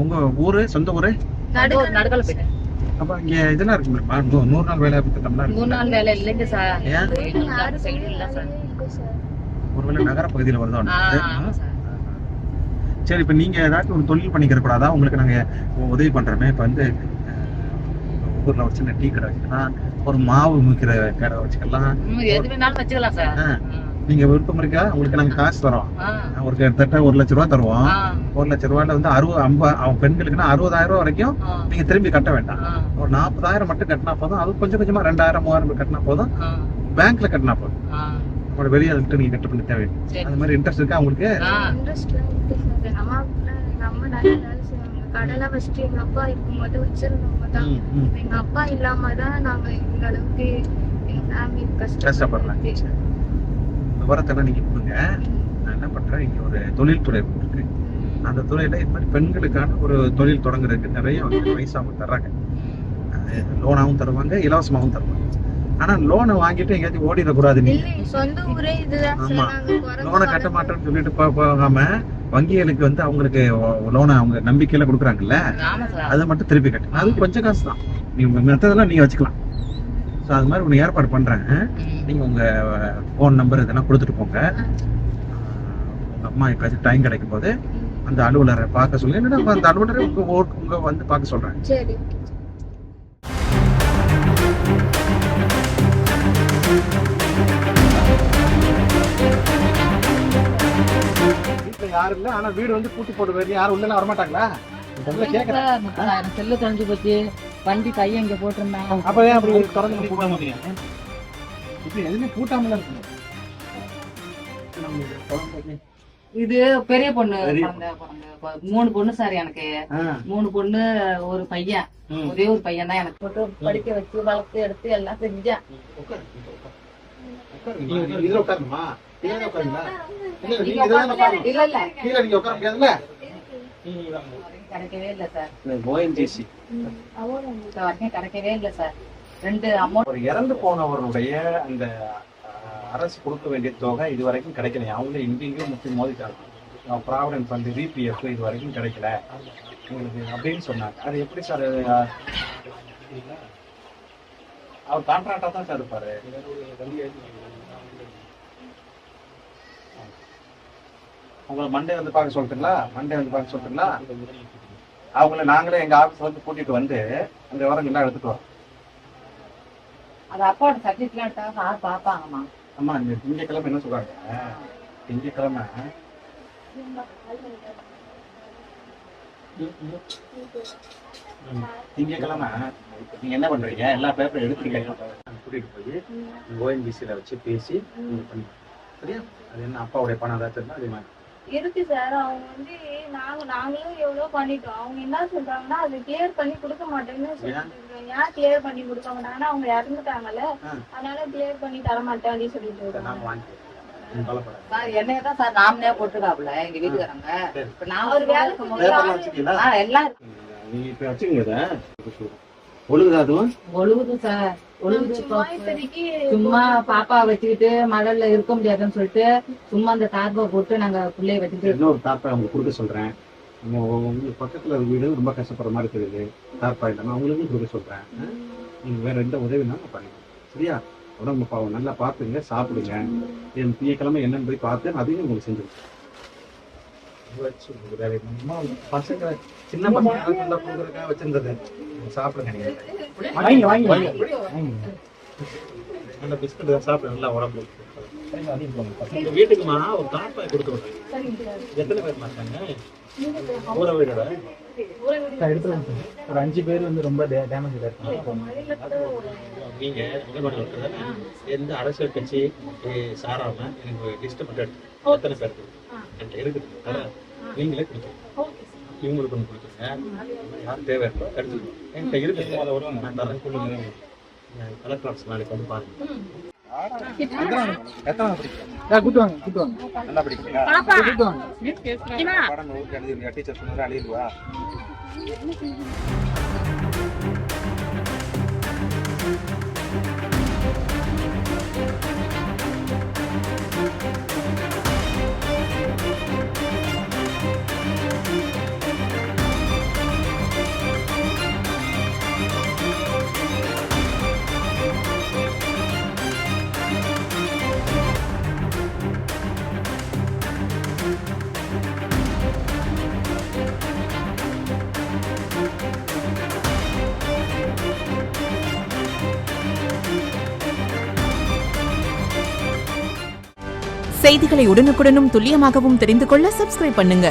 உங்க ஊரு சொந்த ஊரு நடுக்கல போயிட்டு. அப்ப இங்க இதெல்லாம் இருக்கு 100 நாள் வேலை திட்டம்லாம் இருக்கு. 3 நாள் வேலை இல்லைங்க சார். ஒருவேளை நகர பகுதியில வருதா? ஆமா சார். சரி, இப்ப நீங்க ஏதாச்சும் ஒரு தொழில் பண்ணிக்கிற கூடாதா? உங்களுக்கு நாங்க உதவி பண்றோமே. இப்ப வந்து ஊர்ல ஒரு சின்ன டீ கடை வச்சுக்கலாம், ஒரு மாவு முக்கிற கடை வச்சுக்கலாம், எது வேணாலும் வச்சுக்கலாம் சார். நீங்க விருப்பம் இருக்கா? உங்களுக்கு நாங்க காசு தரோம். ஒரு கிட்டத்தட்ட 1 லட்ச ரூபா தருவோம். 1 லட்ச ரூபாயில வந்து 50 பெண்களுக்குன்னா 60,000 ரூபாய் வரைக்கும் நீங்க திரும்பி கட்ட வேண்டாம். ஒரு 40,000 மட்டும் கட்டினா போதும். அது கொஞ்சம் கொஞ்சமா 2,000 3,000 கட்டினா போதும். பேங்க்ல கட்டினா போதும். உங்களோட வெளியே அதுக்கு நீங்க கட்ட பண்ண தேவையில்லை. அந்த மாதிரி இன்ட்ரெஸ்ட் இருக்கா உங்களுக்கு? கடலை வச்சுட்டு எங்க அப்பா இருக்கும்போது வச்சிருந்தவங்க தான். எங்க அப்பா இல்லாம தான் நாங்க இந்த அளவுக்கு எங்க ஃபேமிலி கஷ்டப்படுறோம். விவரத்தெல்லாம் நீங்க கொடுங்க. நான் என்ன பண்றேன், இங்க ஒரு தொழில்துறை இருக்கு. அந்த துறையில இது மாதிரி பெண்களுக்கான ஒரு தொழில் தொடங்குறதுக்கு நிறைய பைசா அவங்க தர்றாங்க. லோனாவும் தருவாங்க, இலவசமாகவும் தருவாங்க. ஆனா லோனை வாங்கிட்டு எங்கேயாச்சும் ஓடிடக்கூடாது. ஆமா, லோனை கட்ட மாட்டேன்னு சொல்லிட்டு போகாம வங்கிகளுக்கு வந்து அவங்களுக்கு லோனை அவங்க நம்பிக்கையில கொடுக்குறாங்கல்ல, அதை மட்டும் திருப்பி கட்டு. அது கொஞ்சம் காசு தான். நீங்க மற்றதெல்லாம் நீங்க வச்சுக்கலாம். ஸோ அது மாதிரி ஒன்று ஏற்பாடு பண்றேன். நீங்க உங்க ஃபோன் நம்பர் இதெல்லாம் கொடுத்துட்டு போங்க. உங்க அம்மா எப்பயாச்சும் டைம் கிடைக்கும் போது அந்த அலுவலரை பார்க்க சொல்லுங்க. இல்லைன்னா அந்த அலுவலரை உங்க வந்து பார்க்க சொல்றேன். சரி. வீட்டுல யாரும் இல்ல, ஆனா வீடு வந்து பூட்டி போட்டு வருது. யாரும் உள்ள வரமாட்டாங்களா? செல்லு தொலைஞ்சு போச்சு. வண்டி கையை இங்க போட்டிருந்தாங்க. அப்ப ஏன் அப்படி திறந்து பூட்டாம இப்படி எதுவுமே பூட்டாமல இருக்கு? இது பெரிய பொண்ணு 3 பொண்ணு சார். எனக்கு 3 பொண்ணு, ஒரு பையன். ஒரே ஒரு பையன் தான் எனக்கு. போட்டு படிக்க வச்சு வளர்த்து எடுத்து எல்லாம் செஞ்சேன். கிடைக்கவே இல்ல சார். கிடைக்கவே இல்ல சார். 2 அமௌண்ட். ஒரு இறந்து போனவருடைய அந்த அரசு கொடுக்க வேண்டிய தொகை இது வரைக்கும் கிடைக்கல. அவங்க இங்கேயும் முக்கிய மோதிட்டாங்க. ப்ராவிடன்ட் ஃபண்ட், VPF இது வரைக்கும் கிடைக்கல உங்களுக்கு அப்படின்னு சொன்னாங்க. அது எப்படி சார்? அவர் கான்ட்ராக்டா தான் சார் இருப்பாரு. உங்களை மண்டே வந்து பார்க்க சொல்லிட்டுங்களா? அவங்கள நாங்களே எங்க ஆபீஸ் வந்து கூட்டிட்டு வந்து அந்த விவரங்கள்லாம் எடுத்துட்டு வரோம். அது அப்பாவோட சர்டிபிகேட் சார் பாப்பாங்கம்மா. அம்மா, இந்த திங்கக்கிழமை என்ன சொல்றாங்க? திங்கக்கிழமை நீங்க என்ன பண்றீங்க? எல்லா பேப்பரும் எடுத்துருங்க. கூட்டிட்டு போய் ONGCல வச்சு பேசி சரியா? அது என்ன அப்பாவுடைய பணம் ஏதாச்சும் அதே மாதிரி இருக்கு சார். அவங்க வந்து நாங்களும் எவ்வளவு பண்ணிட்டோம். அவங்க என்ன சொல்றாங்கன்னா அது கிளியர் பண்ணி கொடுக்க மாட்டேன்னு சொல்லிட்டு. ஏன் கிளியர் பண்ணி கொடுக்க மாட்டாங்கன்னா அவங்க இறந்துட்டாங்கல்ல, அதனால கிளியர் பண்ணி தர மாட்டேன் அப்படின்னு சொல்லிட்டு. என்னதான் சார் நாமனே போட்டுருக்காப்புல எங்க வீட்டுக்காரங்க. இப்ப நான் ஒரு வேலை எல்லாம் ஒழுகுது சார். சும்மா பாப்பா வச்சுக்கிட்டு மழல இருக்க முடியாதுன்னு சொல்லிட்டு சும்மா அந்த தார்பா போட்டு நாங்க பிள்ளைய வச்சுட்டு இன்னொரு தார்பா அவங்க கொடுக்க சொல்றேன். உங்களுக்கு பக்கத்துல வீடு ரொம்ப கஷ்டப்படுற மாதிரி தெரியுது. தார்பா இல்லாம அவங்களுக்கும் கொடுக்க சொல்றேன். நீங்க வேற எந்த உதவினாலும் நான் பண்ணிடுறேன். சரியா? உடம்பு பாவம் நல்லா பாத்துங்க, சாப்பிடுங்க. என் திங்கக்கிழமை என்னன்னு போய் பார்த்து அதையும் உங்களுக்கு செஞ்சிருக்கேன். பசங்க சின்ன பசங்க வச்சிருந்தது சாப்பிடுங்க. நீங்க பிஸ்கட் தான் சாப்பிடுங்க, நல்லா உடம்பு. வீட்டுக்குமா ஒரு தாப்பாய் கொடுத்து விடுறேன். எத்தனை பேர் மாட்டாங்க? ஊர வீடோட எடுத்து ஒரு 5 பேர் வந்து ரொம்ப டேமேஜ் இருக்காங்க. நீங்க எந்த அரசியல் கட்சி சாராம எனக்கு லிஸ்ட் மட்டும் எடுத்து எத்தனை பேர் என்கிட்ட இருக்குது நீங்களே கொடுத்துருங்க. இவங்களுக்கு ஒன்று கொடுத்துருங்க. யார் தேவை இருக்கோ எடுத்துக்கணும். என்கிட்ட இருக்குது. நான் தரேன். சொல்லுங்க. கலெக்டர் ஆஃபீஸ் நாளைக்கு வந்து பாருங்க. நல்லா படிக்கிறீங்க? படம் எழுதிருக்கா? டீச்சர் சொன்னதை அழியுவா? செய்திகளை உடனுக்குடனும் துல்லியமாகவும் தெரிந்து கொள்ள சப்ஸ்கிரைப் பண்ணுங்க.